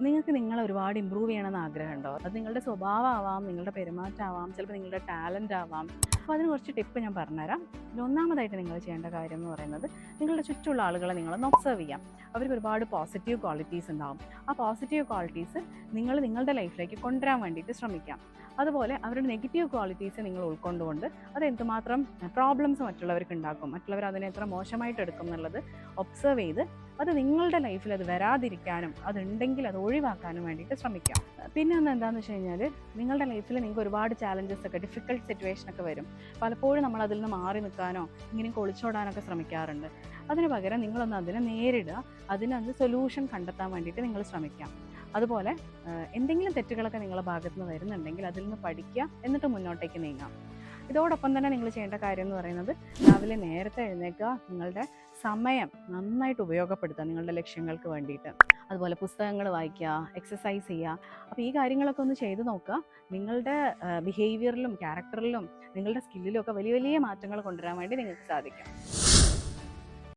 നിങ്ങൾക്ക് നിങ്ങളെ ഒരുപാട് ഇമ്പ്രൂവ് ചെയ്യണമെന്ന് ആഗ്രഹമുണ്ടോ? അത് നിങ്ങളുടെ സ്വഭാവമാവാം, നിങ്ങളുടെ പെരുമാറ്റമാവാം, ചിലപ്പോൾ നിങ്ങളുടെ ടാലൻ്റ് ആവാം. അപ്പോൾ അതിന് കുറച്ച് ടിപ്പ് ഞാൻ പറഞ്ഞുതരാം. ഒന്നാമതായിട്ട് നിങ്ങൾ ചെയ്യേണ്ട കാര്യം എന്ന് പറയുന്നത്, നിങ്ങളുടെ ചുറ്റുമുള്ള ആളുകളെ നിങ്ങളൊന്ന് ഒബ്സർവ് ചെയ്യാം. അവർക്ക് ഒരുപാട് പോസിറ്റീവ് ക്വാളിറ്റീസ് ഉണ്ടാവും. ആ പോസിറ്റീവ് ക്വാളിറ്റീസ് നിങ്ങൾ നിങ്ങളുടെ ലൈഫിലേക്ക് കൊണ്ടുവരാൻ വേണ്ടിയിട്ട് ശ്രമിക്കാം. അതുപോലെ അവരുടെ നെഗറ്റീവ് ക്വാളിറ്റീസ് നിങ്ങൾ ഉൾക്കൊണ്ടുകൊണ്ട് അത് എന്തുമാത്രം പ്രോബ്ലംസ് മറ്റുള്ളവർക്ക് ഉണ്ടാക്കും, മറ്റുള്ളവർ അതിനെ എത്ര മോശമായിട്ട് എടുക്കും എന്നുള്ളത് ഒബ്സർവ് ചെയ്ത് അത് നിങ്ങളുടെ ലൈഫിൽ അത് വരാതിരിക്കാനും അതുണ്ടെങ്കിൽ അത് ഒഴിവാക്കാനും വേണ്ടിയിട്ട് ശ്രമിക്കാം. പിന്നെ ഒന്ന് എന്താണെന്ന് വെച്ച് കഴിഞ്ഞാൽ, നിങ്ങളുടെ ലൈഫിൽ നിങ്ങൾക്ക് ഒരുപാട് ചാലഞ്ചസ് ഒക്കെ, ഡിഫിക്കൽട്ട് സിറ്റുവേഷനൊക്കെ വരും. പലപ്പോഴും നമ്മൾ അതിൽ നിന്ന് മാറി നിൽക്കാനോ ഇങ്ങനെ ഒളിച്ചോടാനൊക്കെ ശ്രമിക്കാറുണ്ട്. അതിന് പകരം നിങ്ങളൊന്ന് അതിനെ നേരിടുക, അതിനൊന്ന് സൊല്യൂഷൻ കണ്ടെത്താൻ വേണ്ടിയിട്ട് നിങ്ങൾ ശ്രമിക്കാം. അതുപോലെ എന്തെങ്കിലും തെറ്റുകളൊക്കെ നിങ്ങളുടെ ഭാഗത്ത് നിന്ന് വരുന്നുണ്ടെങ്കിൽ അതിൽ നിന്ന് പഠിക്കുക, എന്നിട്ട് മുന്നോട്ടേക്ക് നീങ്ങാം. ഇതോടൊപ്പം തന്നെ നിങ്ങൾ ചെയ്യേണ്ട കാര്യം എന്ന് പറയുന്നത്, രാവിലെ നേരത്തെ എഴുന്നേൽക്കുക, നിങ്ങളുടെ സമയം നന്നായിട്ട് ഉപയോഗപ്പെടുത്തുക നിങ്ങളുടെ ലക്ഷ്യങ്ങൾക്ക് വേണ്ടിയിട്ട്. അതുപോലെ പുസ്തകങ്ങൾ വായിക്കുക, എക്സസൈസ് ചെയ്യുക. അപ്പോൾ ഈ കാര്യങ്ങളൊക്കെ ഒന്ന് ചെയ്ത് നോക്കുക. നിങ്ങളുടെ ബിഹേവിയറിലും ക്യാരക്ടറിലും നിങ്ങളുടെ സ്കില്ലിലും ഒക്കെ വലിയ വലിയ മാറ്റങ്ങൾ കൊണ്ടുവരാൻ വേണ്ടി നിങ്ങൾക്ക് സാധിക്കും.